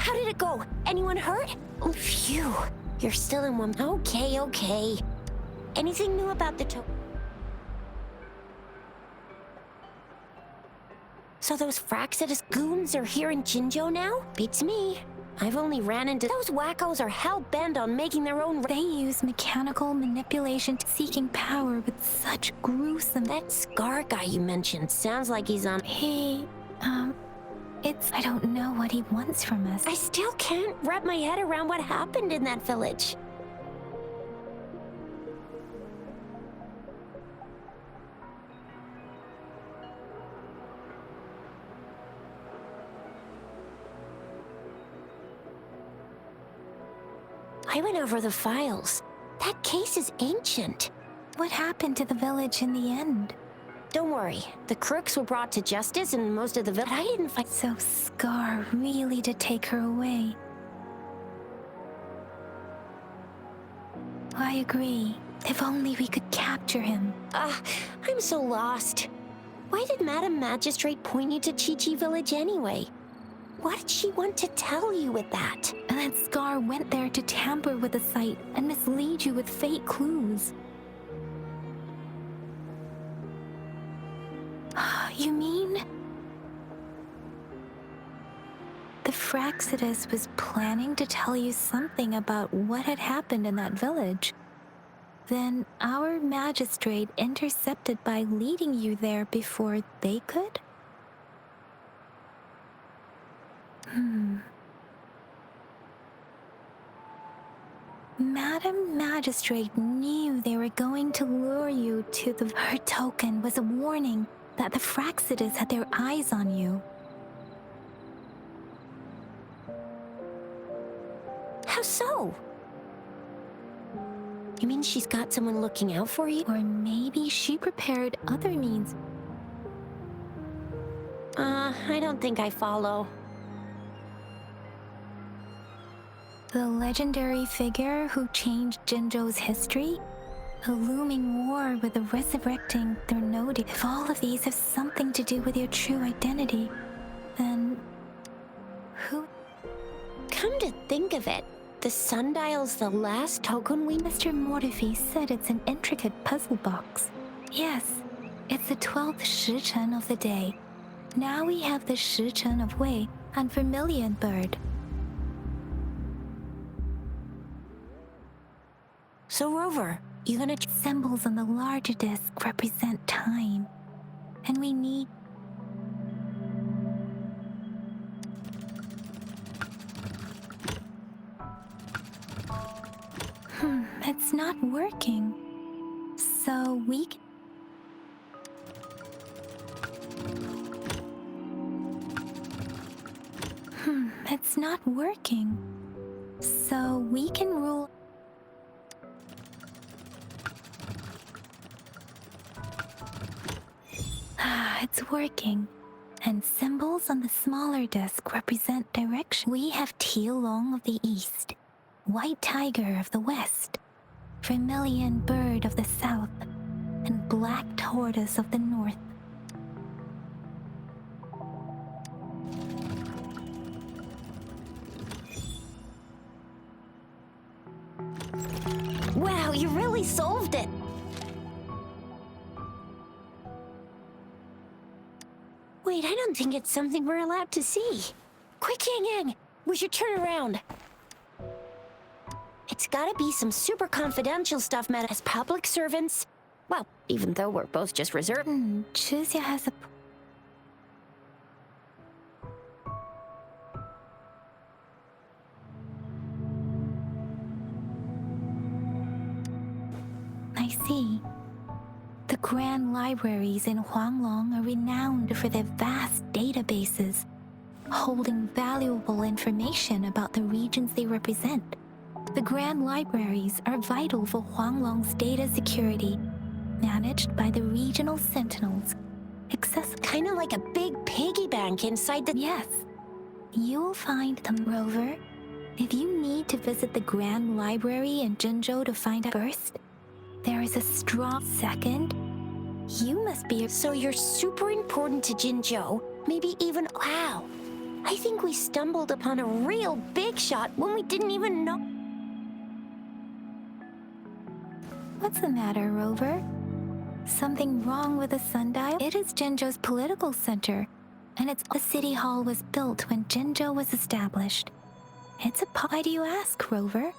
How did it go? Anyone hurt? Oh, phew. You're still in one. Okay. Anything new about the So those Fraxidus goons are here in Jinzhou now? Beats me. I've only ran into... Those wackos are hell-bent on making their own... They use mechanical manipulation, seeking power with such gruesome... That Scar guy you mentioned sounds like he's on... I don't know what he wants from us. I still can't wrap my head around what happened in that village. I went over the files. That case is ancient. What happened to the village in the end? Don't worry. The crooks were brought to justice and most of the village... I didn't find... So Scar really did take her away. I agree. If only we could capture him. I'm so lost. Why did Madam Magistrate point you to Chi-Chi Village anyway? What did she want to tell you with that? And that Scar went there to tamper with the site and mislead you with fake clues. You mean... The Fraxidus was planning to tell you something about what had happened in that village. Then our magistrate intercepted by leading you there before they could? Madam Magistrate knew they were going to lure you to the... Her token was a warning that the Fraxidus had their eyes on you. How so? You mean she's got someone looking out for you? Or maybe she prepared other means. I don't think I follow. The legendary figure who changed Jinzhou's history? A looming war with the resurrecting their node. If all of these have something to do with your true identity, then... who? Come to think of it, the sundial's the last token we... Mr. Mortefi said it's an intricate puzzle box. Yes, it's the 12th Shichen of the day. Now we have the Shichen of Wei and Vermilion Bird. So Rover, you gonna... Symbols on the larger disc represent time. And we need... It's not working. So we can... It's not working. So we can rule... It's working. And symbols on the smaller disc represent direction. We have Tielong of the east, White Tiger of the west, Vermilion Bird of the south, and Black Tortoise of the north. Wow, you really solved it! Wait, I don't think it's something we're allowed to see. Quick, Yang Yang! We should turn around. It's gotta be some super confidential stuff, Matt. As public servants... Well, even though we're both just reserved... Chuzia has a... I see. The grand libraries in Huanglong are renowned for their vast databases, holding valuable information about the regions they represent. The grand libraries are vital for Huanglong's data security, managed by the regional sentinels. Accessible. Kinda like a big piggy bank inside the... Yes. You'll find them, Rover. If you need to visit the grand library in Jinzhou to find out first, there is a strong... Second, you must be... So you're super important to Jinzhou, maybe even... Wow. I think we stumbled upon a real big shot when we didn't even know. What's the matter, Rover? Something wrong with the sundial? It is Jinzhou's political center, and the city hall was built when Jinzhou was established. Why do you ask, Rover?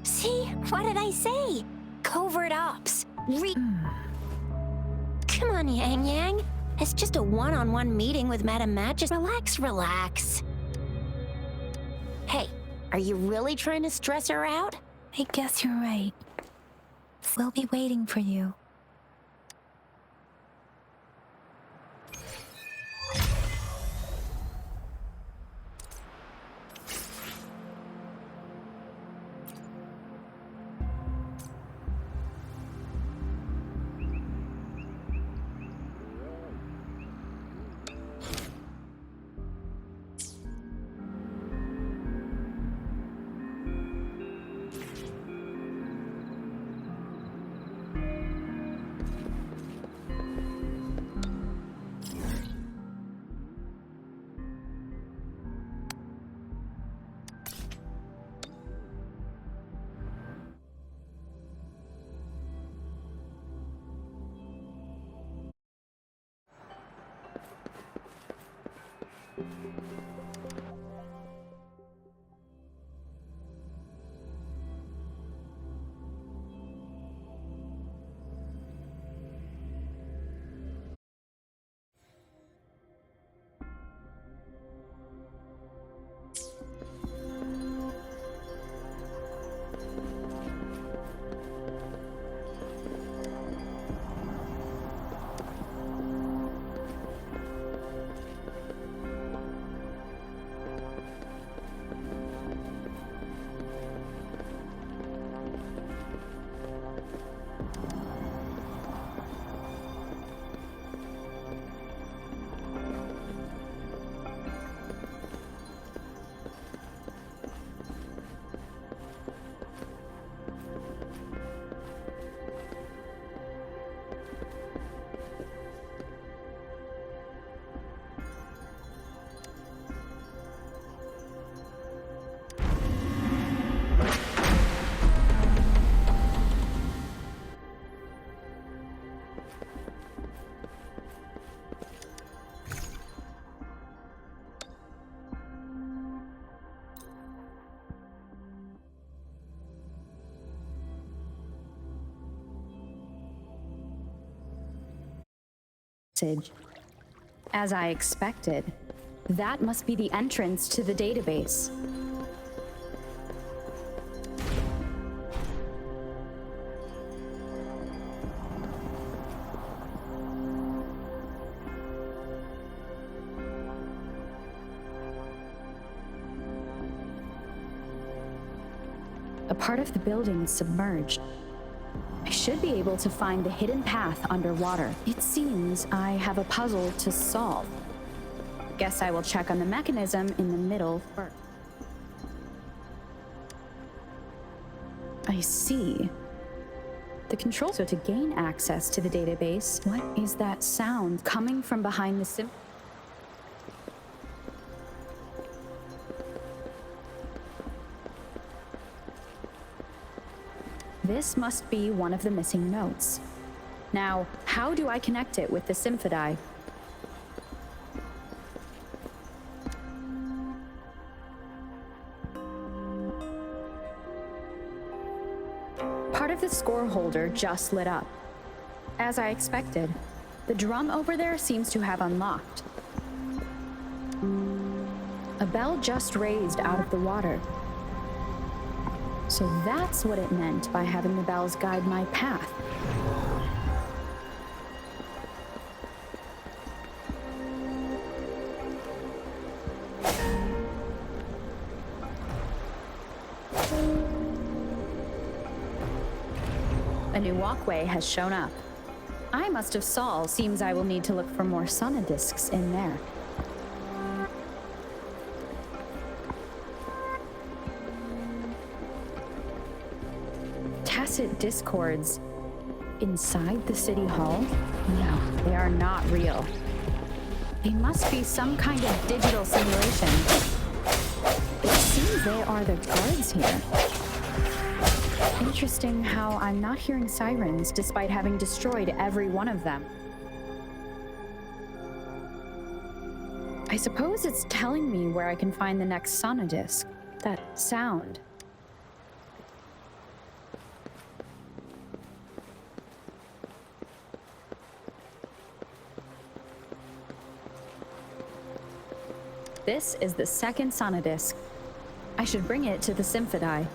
See? What did I say? Covert ops. Come on, Yang Yang. It's just a one-on-one meeting with Madame Magistrate. Relax. Hey, are you really trying to stress her out? I guess you're right. We'll be waiting for you. As I expected, that must be the entrance to the database. A part of the building is submerged. I should be able to find the hidden path underwater. It seems I have a puzzle to solve. Guess I will check on the mechanism in the middle first. I see. The control. So to gain access to the database, what is that sound coming from behind the sim? This must be one of the missing notes. Now, how do I connect it with the Symphodi? Part of the score holder just lit up. As I expected, the drum over there seems to have unlocked. A bell just raised out of the water. So that's what it meant by having the bells guide my path. A new walkway has shown up. I must have solved. Seems I will need to look for more sonodiscs in there. Tacit discords inside the city hall? No, they are not real. They must be some kind of digital simulation. It seems they are the guards here. Interesting how I'm not hearing sirens despite having destroyed every one of them. I suppose it's telling me where I can find the next sonodisc. That sound. This is the second sonodisc. I should bring it to the Symphodi.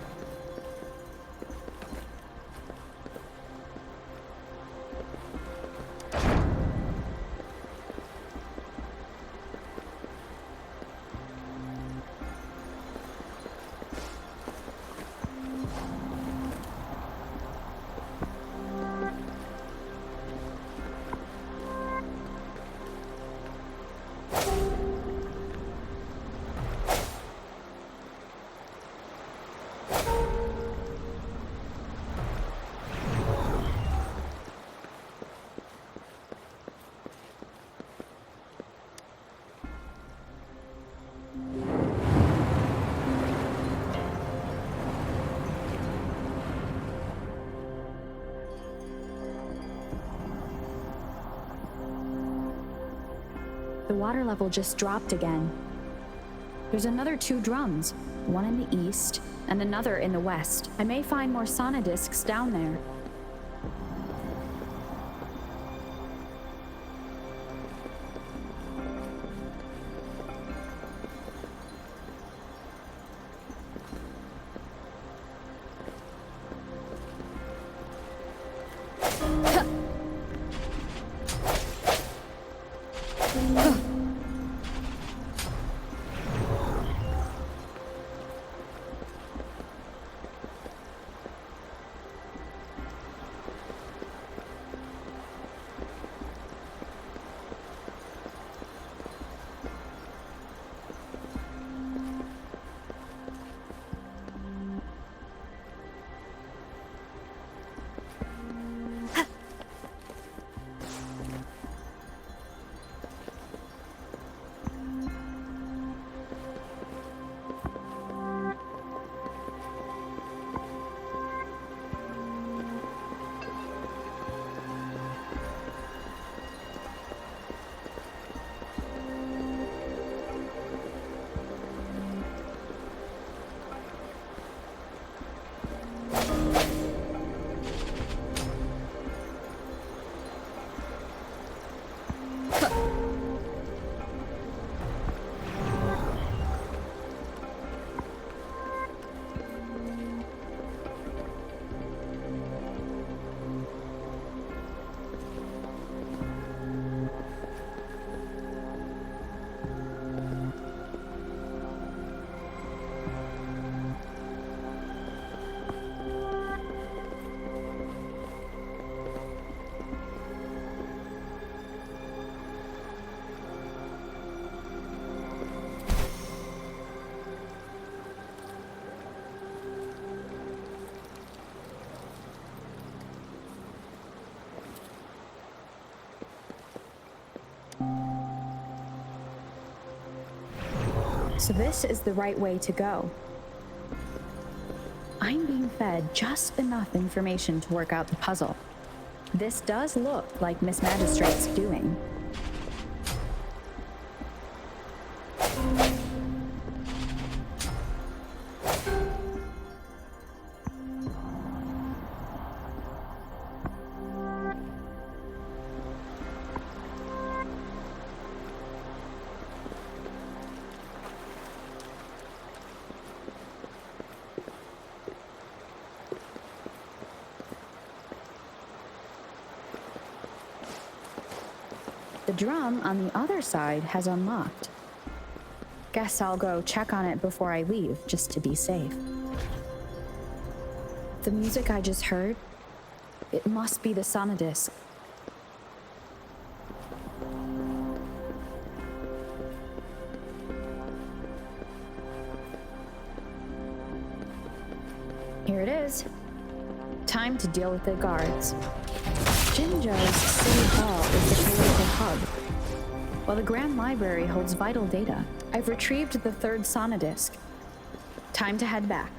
The water level just dropped again. There's another 2 drums, one in the east and another in the west. I may find more sonodiscs down there. So this is the right way to go. I'm being fed just enough information to work out the puzzle. This does look like Miss Magistrate's doing. The drum on the other side has unlocked. Guess I'll go check on it before I leave, just to be safe. The music I just heard, it must be the sonodisc. Here it is. Time to deal with the guards. Jinzhou's city hall is the political hub. while the Grand Library holds vital data. I've retrieved the third sonodisk. Time to head back.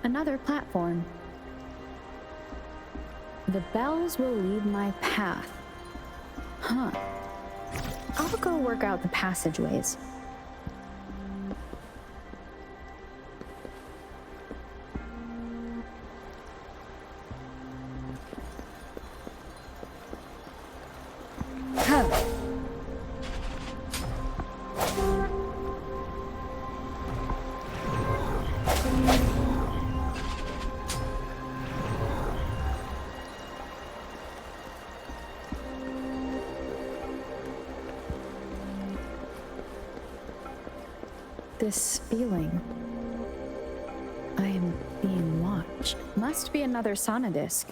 Another platform. The bells will lead my path. Huh. I'll go work out the passageways. This feeling. I am being watched. Must be another sonodisk.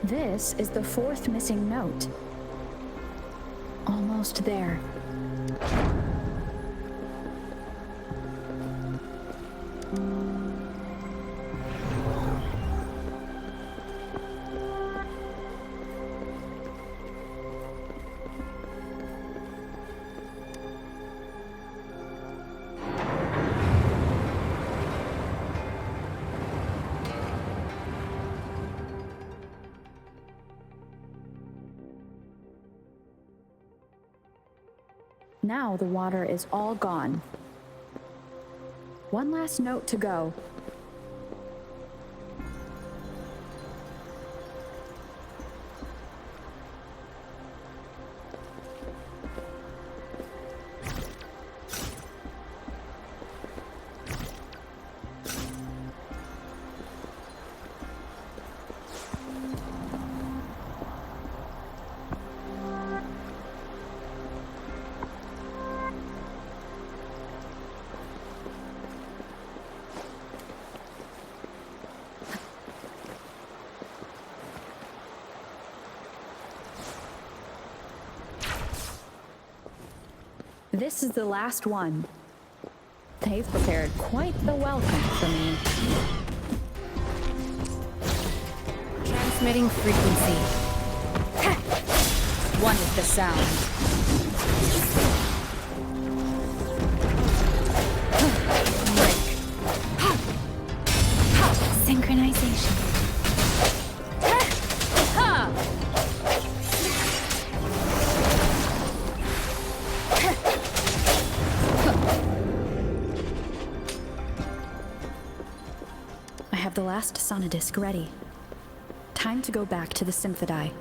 This is the fourth missing note. Almost there. Now the water is all gone. One last note to go. This is the last one. They've prepared quite the welcome for me. Transmitting frequency. One with the sound. Synchronization. The last sonodisk ready. Time to go back to the Symphodi.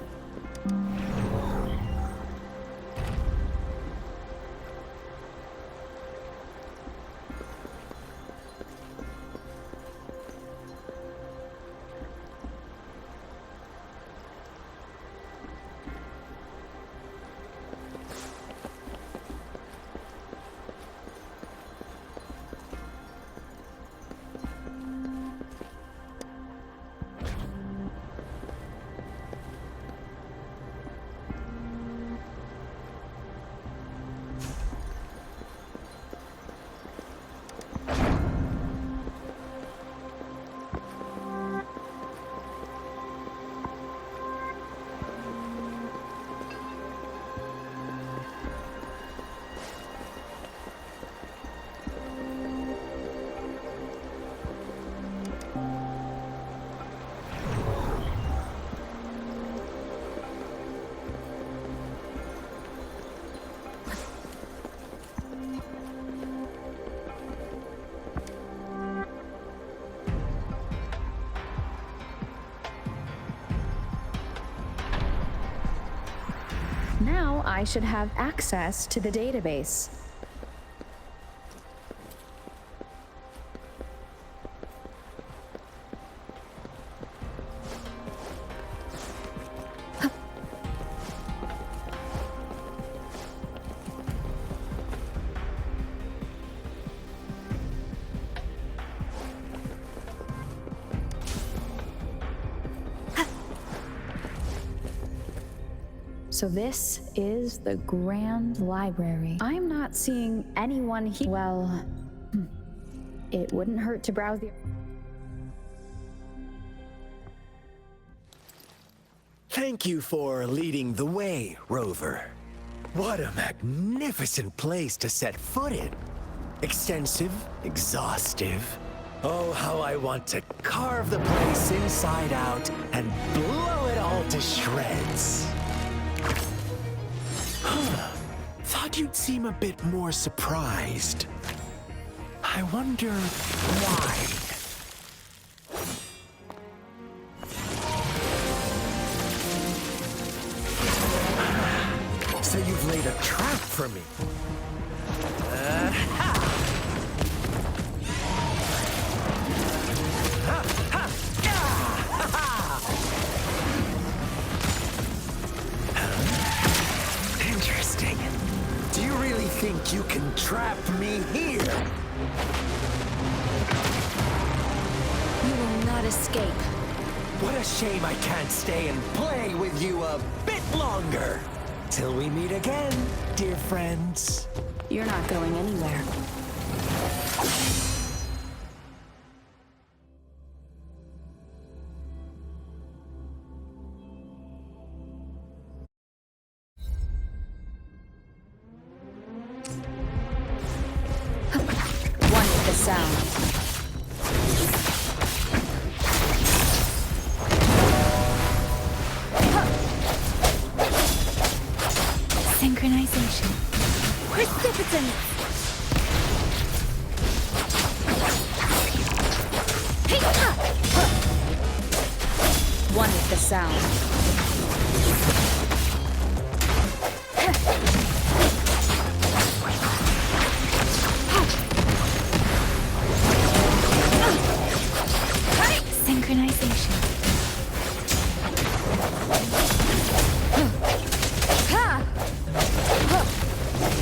Now I should have access to the database. So this is the Grand Library. I'm not seeing anyone here. Well, it wouldn't hurt to browse the... Thank you for leading the way, Rover. What a magnificent place to set foot in. Extensive, exhaustive. Oh, how I want to carve the place inside out and blow it all to shreds. Thought you'd seem a bit more surprised. I wonder why. So you've laid a trap for me. Interesting. Do you really think you can trap me here? You will not escape. What a shame I can't stay and play with you a bit longer. Till we meet again, dear friends. You're not going anywhere. One with the sound. Synchronization. Precipitant! One with the sound. Synchronization.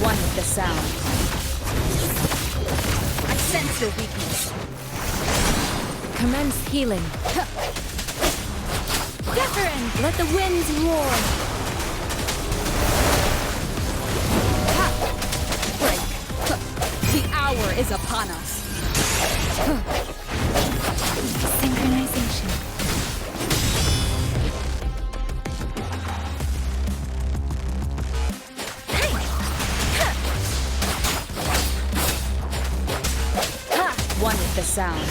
One with the sound. I sense your weakness. Commence healing. Wuthering! Let the winds roar! Break. The hour is upon us. Synchronization. One with the sound.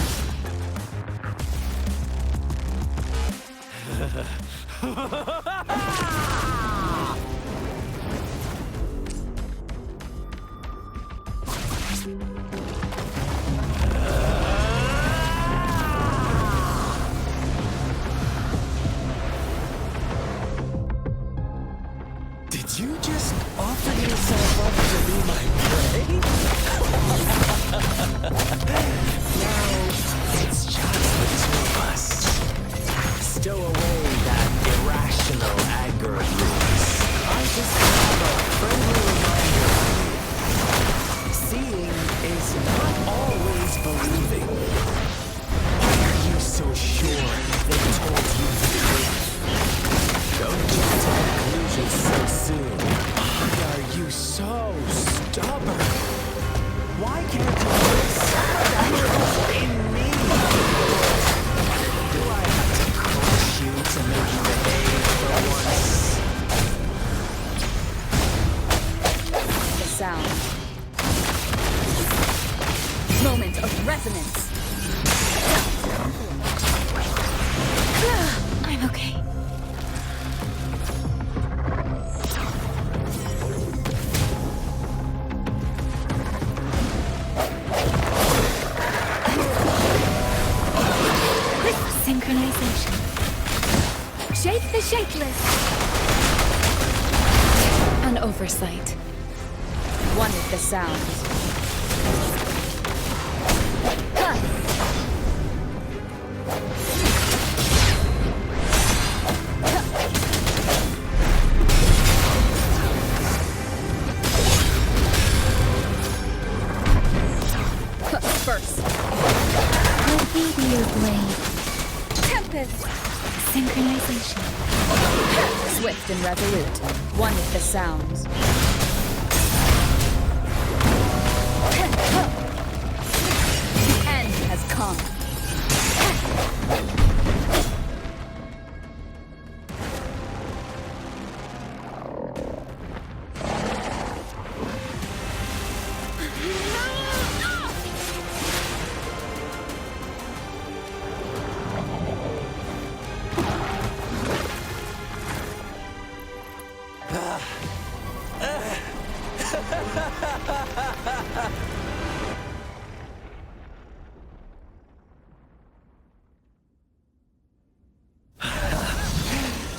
Did you just offer yourself up to be my prey? Now, it's just the two of us. Stow away that irrational anger of yours. I just have a friendly reminder for you. Seeing is not always believing. Why are you so sure they told you the truth? Don't jump to conclusions so soon. Why are you so stubborn? Why can't you put some of that in me? Do I have to crush you to make you behave for once? The sound. Moment of resonance. I'm okay. Synchronization. Shape the shapeless! An oversight. One with the sound. First. I'll be your blade. Tempest! Synchronization. swift and resolute, one with the sounds. The end has come.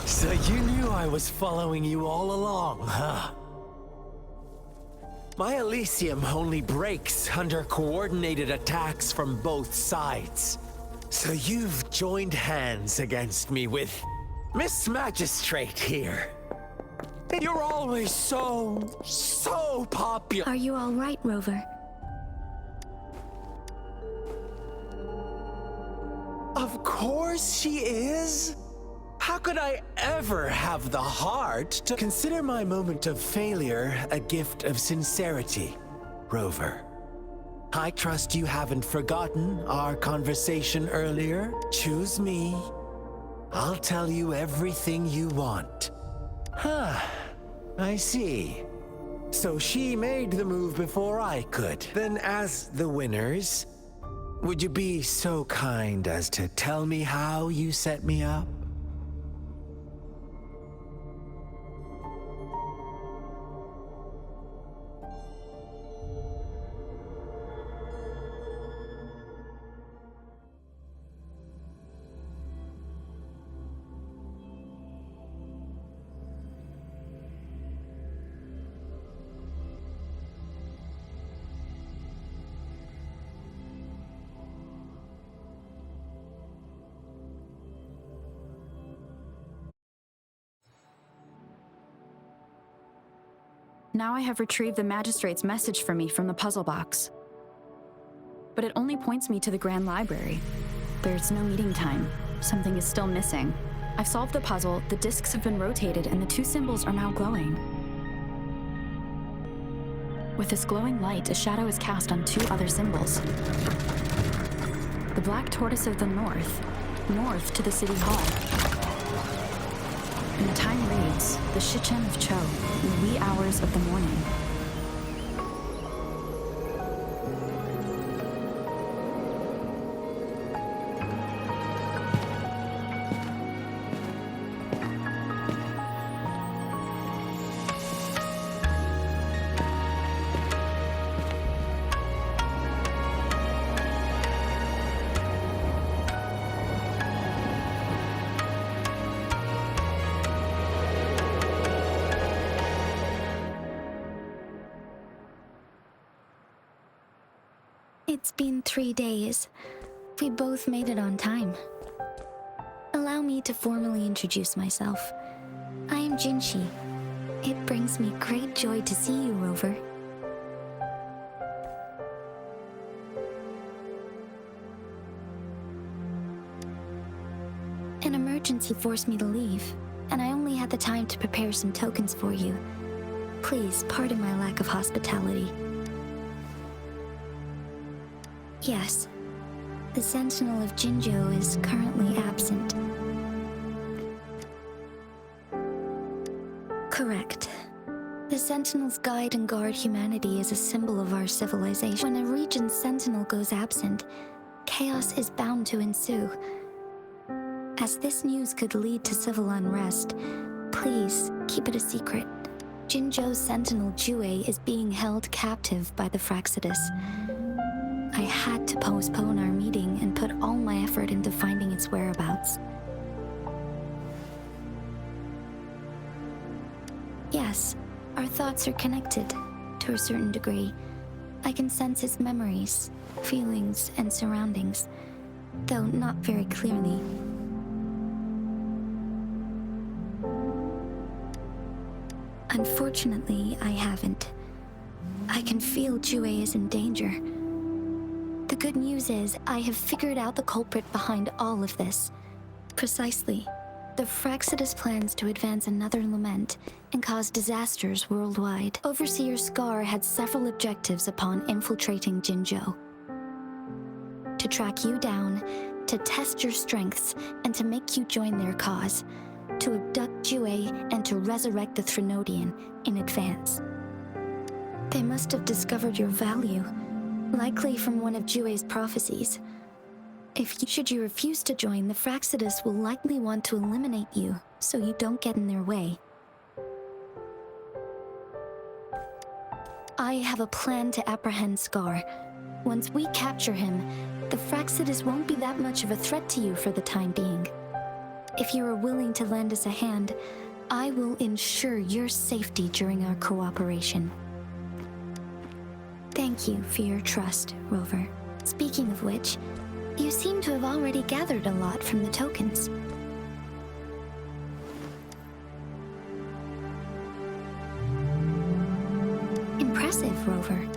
So you knew I was following you all along, huh? My Elysium only breaks under coordinated attacks from both sides. So you've joined hands against me with Miss Magistrate here. You're always so popular. Are you all right, Rover? Of course she is. How could I ever have the heart to consider my moment of failure a gift of sincerity, Rover? I trust you haven't forgotten our conversation earlier. Choose me. I'll tell you everything you want. Huh. I see. So she made the move before I could. Then as the winners, would you be so kind as to tell me how you set me up? Now I have retrieved the Magistrate's message for me from the puzzle box. But it only points me to the Grand Library. There's no meeting time. Something is still missing. I've solved the puzzle, the discs have been rotated, and the two symbols are now glowing. With this glowing light, a shadow is cast on two other symbols. The Black Tortoise of the north to the City Hall. And the time reads, the Shichen of Cho, in the wee hours of the morning. It's been 3 days. We both made it on time. Allow me to formally introduce myself. I am Jinshi. It brings me great joy to see you, Rover. An emergency forced me to leave, and I only had the time to prepare some tokens for you. Please pardon my lack of hospitality. Yes, the Sentinel of Jinzhou is currently absent. Correct. The Sentinels guide and guard humanity as a symbol of our civilization. When a region's Sentinel goes absent, chaos is bound to ensue. As this news could lead to civil unrest, please keep it a secret. Jinzhou's Sentinel Jue is being held captive by the Fraxidus. I had to postpone our meeting and put all my effort into finding its whereabouts. Yes, our thoughts are connected, to a certain degree. I can sense his memories, feelings, and surroundings, though not very clearly. Unfortunately, I haven't. I can feel Jue is in danger. The good news is, I have figured out the culprit behind all of this. Precisely, The Frexidus plans to advance another lament and cause disasters worldwide. Overseer Scar had several objectives upon infiltrating Jinzhou. To track you down, to test your strengths, and to make you join their cause. To abduct Jue and to resurrect the Threnodian in advance. They must have discovered your value, likely from one of Jue's prophecies. Should you refuse to join, the Frexidus will likely want to eliminate you, so you don't get in their way. I have a plan to apprehend Scar. Once we capture him, the Frexidus won't be that much of a threat to you for the time being. If you are willing to lend us a hand, I will ensure your safety during our cooperation. Thank you for your trust, Rover. Speaking of which, you seem to have already gathered a lot from the tokens. Impressive, Rover.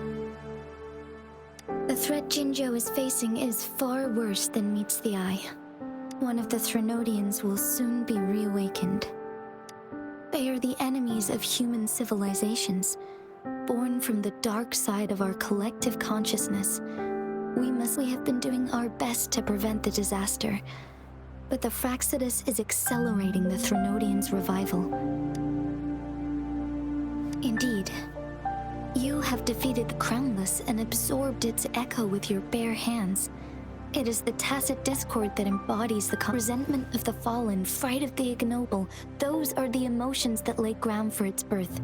The threat Jinzhou is facing is far worse than meets the eye. One of the Threnodians will soon be reawakened. They are the enemies of human civilizations, born from the dark side of our collective consciousness. We have been doing our best to prevent the disaster, but the Frexidus is accelerating the Threnodians' revival. Indeed, you have defeated the Crownless and absorbed its echo with your bare hands. It is the tacit discord that embodies the resentment of the fallen, fright of the ignoble. Those are the emotions that lay ground for its birth.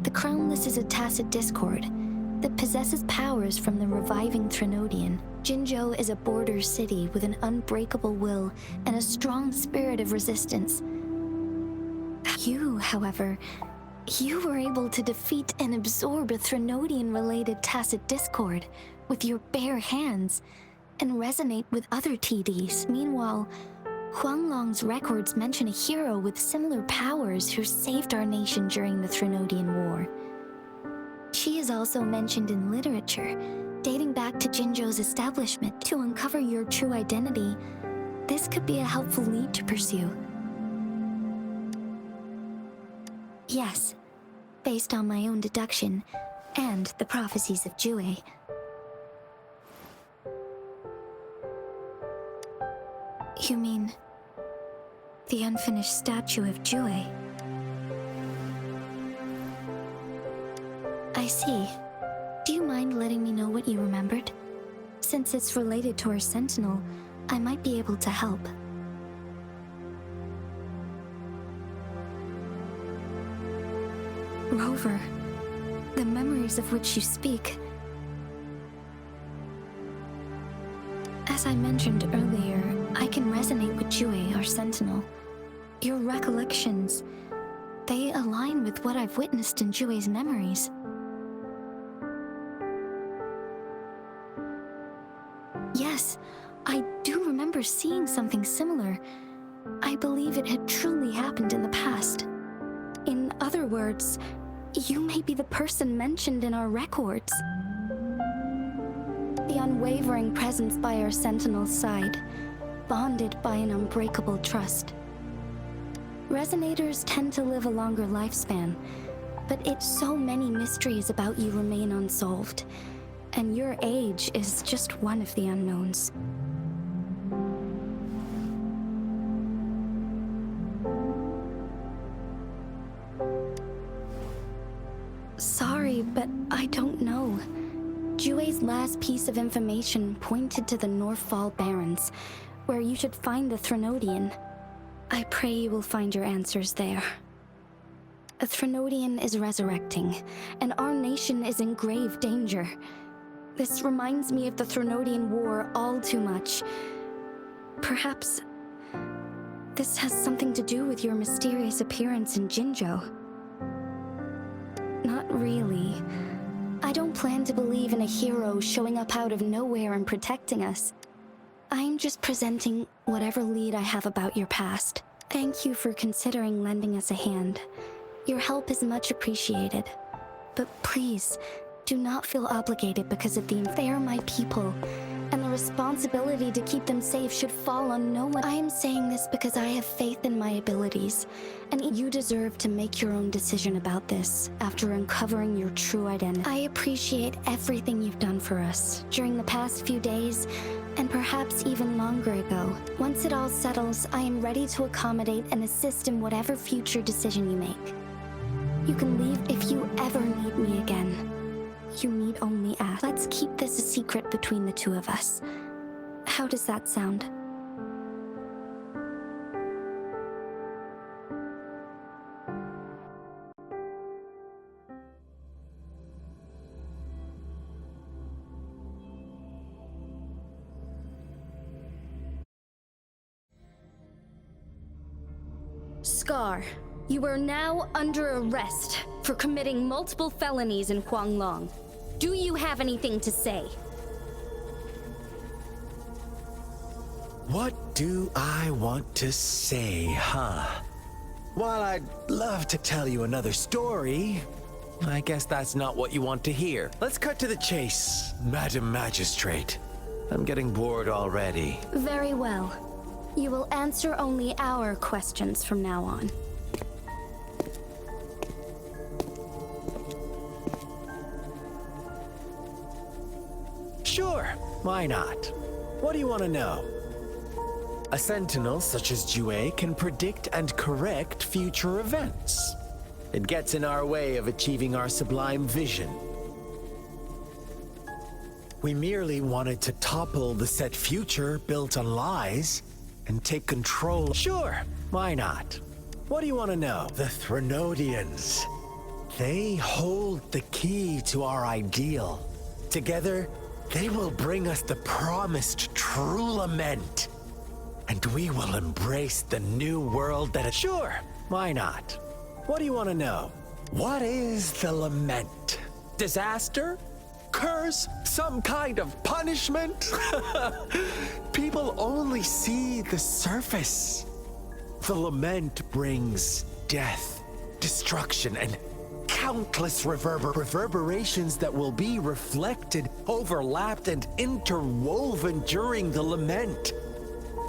The Crownless is a tacit discord that possesses powers from the reviving Threnodian. Jinzhou is a border city with an unbreakable will and a strong spirit of resistance. You, however, you were able to defeat and absorb a Threnodian-related tacit discord with your bare hands and resonate with other TDs. Meanwhile, Huanglong's records mention a hero with similar powers who saved our nation during the Threnodian War. She is also mentioned in literature, dating back to Jinzhou's establishment. To uncover your true identity, this could be a helpful lead to pursue. Yes, based on my own deduction and the prophecies of Jue. You mean the unfinished statue of Jue? I see. Do you mind letting me know what you remembered? Since it's related to our sentinel, I might be able to help. Rover, the memories of which you speak. As I mentioned earlier, I can resonate with Jue, our sentinel. Your recollections, they align with what I've witnessed in Jue's memories. Yes, I do remember seeing something similar. I believe it had truly happened in the past. In other words, you may be the person mentioned in our records. The unwavering presence by our sentinel's side, bonded by an unbreakable trust. Resonators tend to live a longer lifespan, but so many mysteries about you remain unsolved, and your age is just one of the unknowns. Sorry, but I don't know. Jue's last piece of information pointed to the Northfall Barrens, where you should find the Threnodian. I pray you will find your answers there. A Threnodian is resurrecting, and our nation is in grave danger. This reminds me of the Threnodian War all too much. Perhaps this has something to do with your mysterious appearance in Jinzhou. Not really. I don't plan to believe in a hero showing up out of nowhere and protecting us. I'm just presenting whatever lead I have about your past. Thank you for considering lending us a hand. Your help is much appreciated. But please, do not feel obligated because of they are my people, and the responsibility to keep them safe should fall on no one. I am saying this because I have faith in my abilities, and you deserve to make your own decision about this after uncovering your true identity. I appreciate everything you've done for us during the past few days, and perhaps even longer ago. Once it all settles, I am ready to accommodate and assist in whatever future decision you make. You can leave if you ever need me again. You need only ask. Let's keep this a secret between the two of us. How does that sound? Scar, you are now under arrest for committing multiple felonies in Huanglong. Do you have anything to say? What do I want to say, huh? While I'd love to tell you another story, I guess that's not what you want to hear. Let's cut to the chase, Madam Magistrate. I'm getting bored already. Very well. You will answer only our questions from now on. Sure, why not? What do you want to know? A sentinel such as Jue can predict and correct future events. It gets in our way of achieving our sublime vision. We merely wanted to topple the set future built on lies and take control. Sure, why not? What do you want to know? The Threnodians. They hold the key to our ideal. Together, they will bring us the promised true lament. And we will embrace the new world that is. Sure, why not? What do you want to know? What is the lament? Disaster? Curse? Some kind of punishment? People only see the surface. The lament brings death, destruction, and countless reverberations that will be reflected, overlapped, and interwoven during the lament.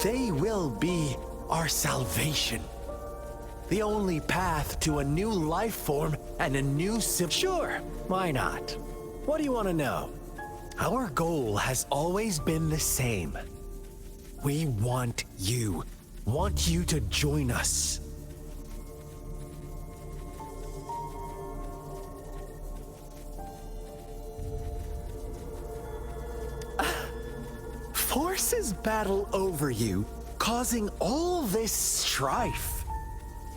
They will be our salvation. The only path to a new life form and a new Sure, why not? What do you want to know? Our goal has always been the same. We want you to join us. Forces battle over you, causing all this strife.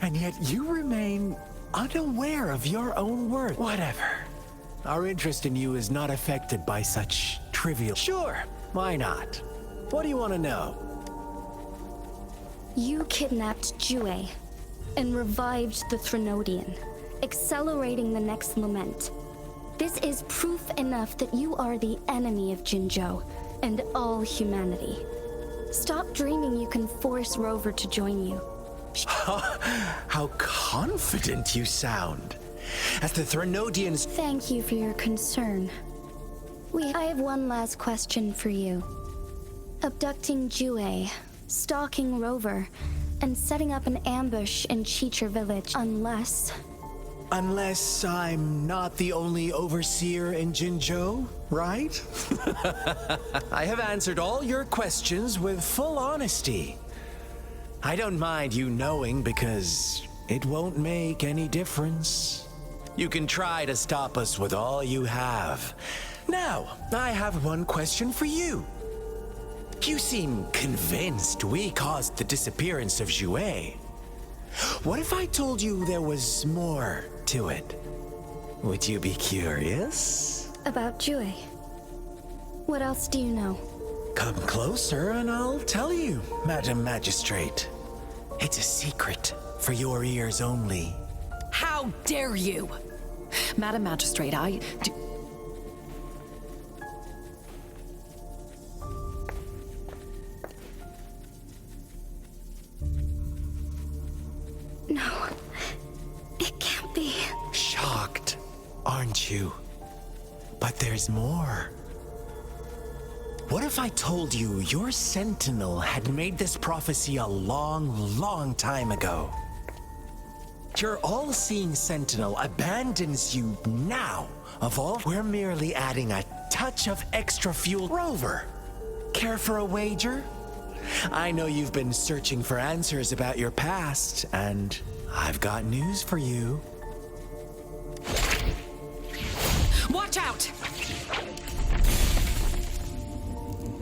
And yet you remain unaware of your own worth. Whatever. Our interest in you is not affected by such trivial. Sure, why not? What do you want to know? You kidnapped Jue and revived the Threnodian, accelerating the next lament. This is proof enough that you are the enemy of Jinzhou and all humanity. Stop dreaming you can force Rover to join you. How confident you sound. As the Threnodians... Thank you for your concern. I have one last question for you. Abducting Jue, stalking Rover, and setting up an ambush in Cheecher Village, unless I'm not the only overseer in Jinzhou, right? I have answered all your questions with full honesty. I don't mind you knowing because it won't make any difference. You can try to stop us with all you have. Now, I have one question for you. You seem convinced we caused the disappearance of Jue. What if I told you there was more to it? Would you be curious? about Jue. What else do you know? Come closer and I'll tell you, Madam Magistrate. It's a secret for your ears only. How dare you! Madam Magistrate, No, it can't be. Shocked, aren't you? But there's more. What if I told you your sentinel had made this prophecy a long, long time ago? Your all-seeing sentinel abandons you now. Of all, we're merely adding a touch of extra fuel. Rover, care for a wager? I know you've been searching for answers about your past, and I've got news for you. Watch out!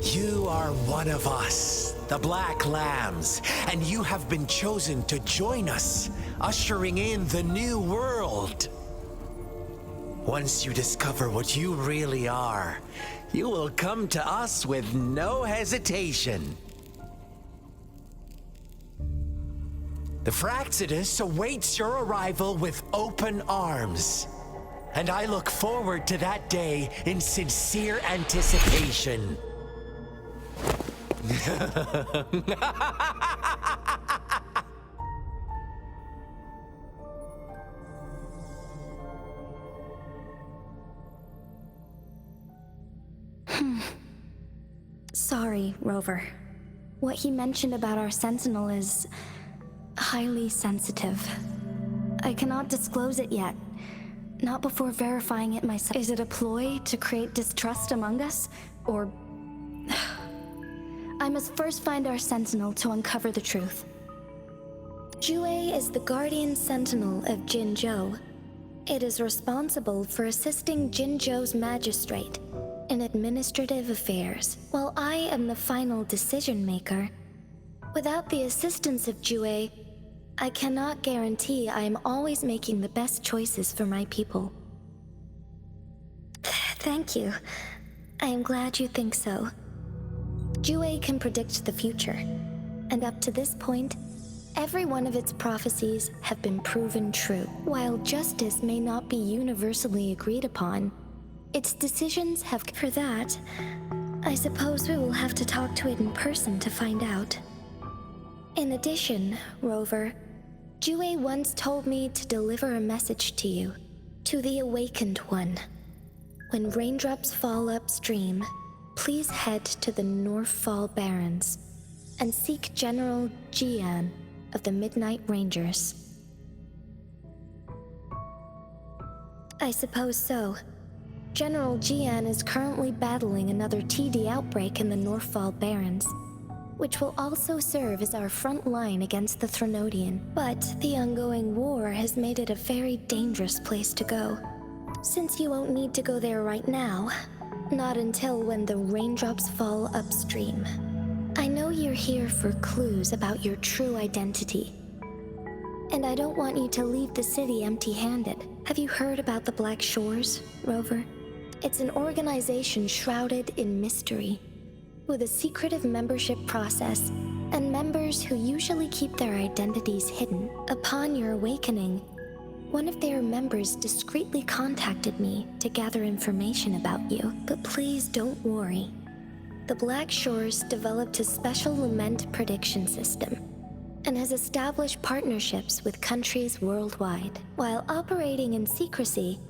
You are one of us, the Black Lambs, and you have been chosen to join us, ushering in the new world. Once you discover what you really are, you will come to us with no hesitation. The Fraxidus awaits your arrival with open arms, and I look forward to that day in sincere anticipation. Sorry, Rover. What he mentioned about our sentinel is highly sensitive. I cannot disclose it yet. Not before verifying it myself. Is it a ploy to create distrust among us? Or... I must first find our sentinel to uncover the truth. Jue is the guardian sentinel of Jinzhou. It is responsible for assisting Jinzhou's magistrate in administrative affairs, while I am the final decision maker. Without the assistance of Jue, I cannot guarantee I am always making the best choices for my people. Thank you. I am glad you think so. Jue can predict the future, and up to this point, every one of its prophecies have been proven true. While justice may not be universally agreed upon, its decisions have... For that, I suppose we will have to talk to it in person to find out. In addition, Rover, Jue once told me to deliver a message to you, to the Awakened One. When raindrops fall upstream, please head to the Northfall Barrens and seek General Jian of the Midnight Rangers. I suppose so. General Jian is currently battling another TD outbreak in the Northfall Barrens, which will also serve as our front line against the Threnodian. But the ongoing war has made it a very dangerous place to go. Since you won't need to go there right now, not until when the raindrops fall upstream. I know you're here for clues about your true identity, and I don't want you to leave the city empty-handed. Have you heard about the Black Shores, Rover? It's an organization shrouded in mystery, with a secretive membership process and members who usually keep their identities hidden. Upon your awakening, one of their members discreetly contacted me to gather information about you. But please don't worry. The Black Shores developed a special lament prediction system and has established partnerships with countries worldwide. While operating in secrecy,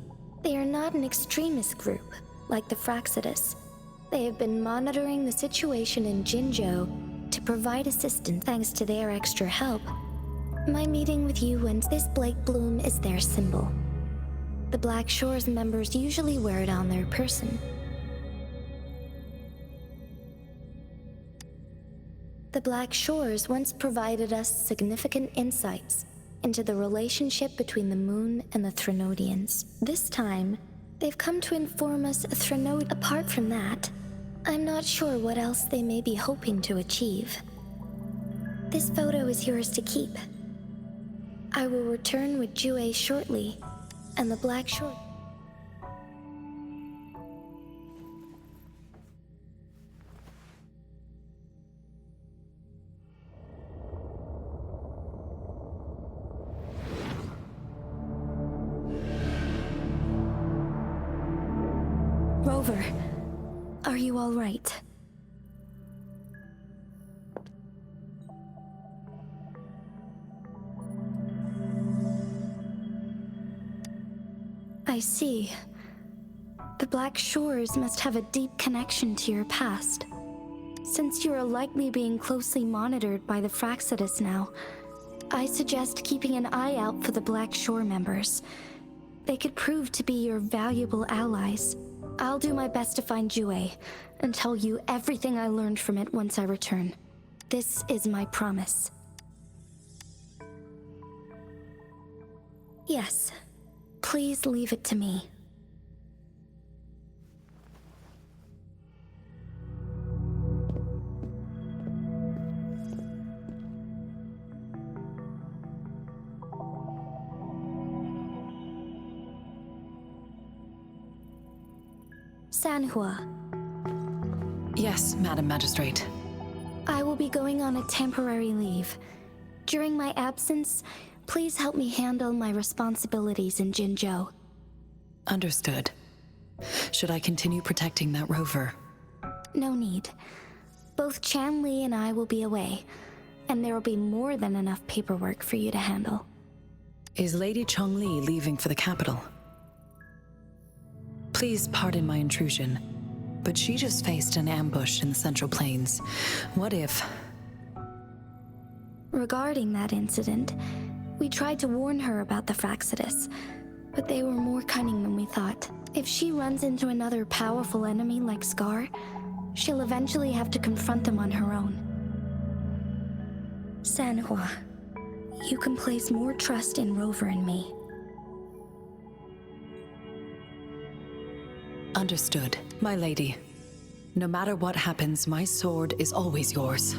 they are not an extremist group like the Fraxidus. They have been monitoring the situation in Jinzhou to provide assistance. Thanks to their extra help, my meeting with you and this Blake Bloom is their symbol. The Black Shores members usually wear it on their person. The Black Shores once provided us significant insights into the relationship between the Moon and the Threnodians. This time, they've come to inform us Apart from that, I'm not sure what else they may be hoping to achieve. This photo is yours to keep. I will return with Jue shortly, and the Black Shore. Rover, are you all right? I see. The Black Shores must have a deep connection to your past. Since you are likely being closely monitored by the Fraxidus now, I suggest keeping an eye out for the Black Shore members. They could prove to be your valuable allies. I'll do my best to find Jue and tell you everything I learned from it once I return. This is my promise. Yes, please leave it to me. Sanhua, Yes, Madam Magistrate. I will be going on a temporary leave. During my absence, please help me handle my responsibilities in Jinzhou. Understood. Should I continue protecting that rover? No need. Both Chan Li and I will be away, and there will be more than enough paperwork for you to handle. Is Lady Chongli leaving for the capital? Please pardon my intrusion, but she just faced an ambush in the Central Plains. What if... Regarding that incident, we tried to warn her about the Fraxidus, but they were more cunning than we thought. If she runs into another powerful enemy like Scar, she'll eventually have to confront them on her own. Sanhua, you can place more trust in Rover and me. Understood, my lady. No matter what happens, my sword is always yours.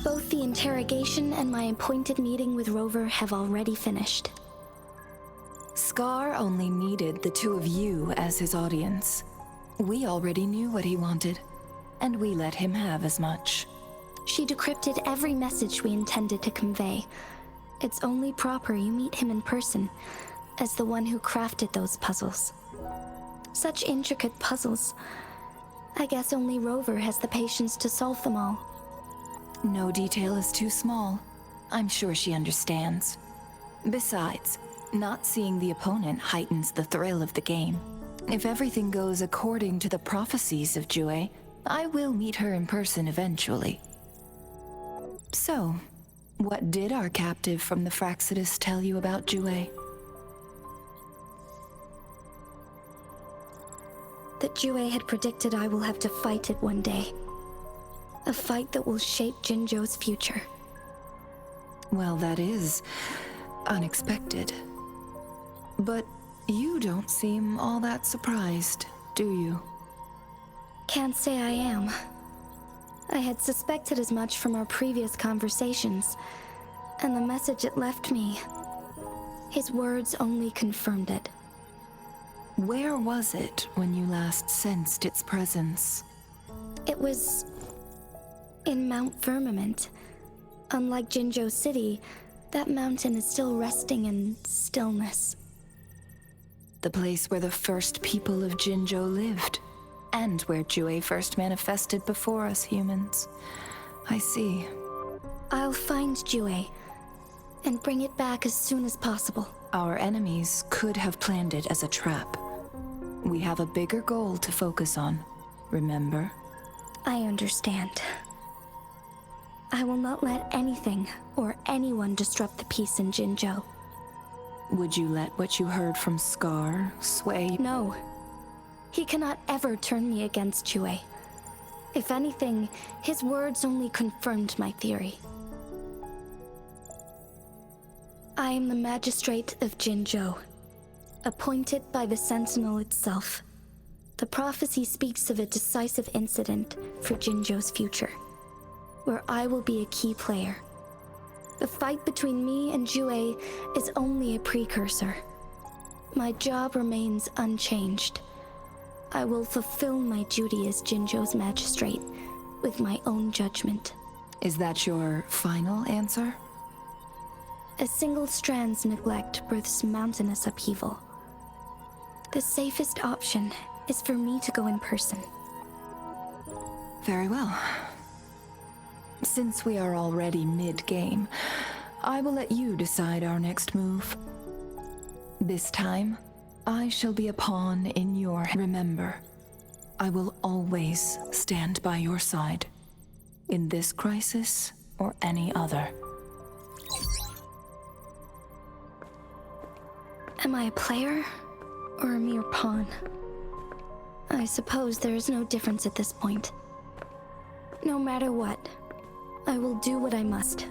Both the interrogation and my appointed meeting with Rover have already finished. Scar only needed the two of you as his audience. We already knew what he wanted, and we let him have as much. She decrypted every message we intended to convey. It's only proper you meet him in person, as the one who crafted those puzzles. Such intricate puzzles. I guess only Rover has the patience to solve them all. No detail is too small. I'm sure she understands. Besides, not seeing the opponent heightens the thrill of the game. If everything goes according to the prophecies of Jue, I will meet her in person eventually. So, what did our captive from the Fraxidus tell you about Jue? That Jue had predicted I will have to fight it one day. A fight that will shape Jinzhou's future. Well, that is unexpected. But you don't seem all that surprised, do you? Can't say I am. I had suspected as much from our previous conversations, and the message it left me. His words only confirmed it. Where was it when you last sensed its presence? It was in Mount Firmament. Unlike Jinzhou City, that mountain is still resting in stillness. The place where the first people of Jinzhou lived, and where Jue first manifested before us humans. I see. I'll find Jue and bring it back as soon as possible. Our enemies could have planned it as a trap. We have a bigger goal to focus on, remember? I understand. I will not let anything or anyone disrupt the peace in Jinzhou. Would you let what you heard from Scar sway? No. He cannot ever turn me against Jue. If anything, his words only confirmed my theory. I am the magistrate of Jinzhou, appointed by the Sentinel itself. The prophecy speaks of a decisive incident for Jinzhou's future, where I will be a key player. The fight between me and Jue is only a precursor. My job remains unchanged. I will fulfill my duty as Jinzhou's magistrate with my own judgment. Is that your final answer? A single strand's neglect births mountainous upheaval. The safest option is for me to go in person. Very well. Since we are already mid-game, I will let you decide our next move. This time, I shall be a pawn in your... Remember, I will always stand by your side, in this crisis or any other. Am I a player or a mere pawn? I suppose there is no difference at this point. No matter what, I will do what I must.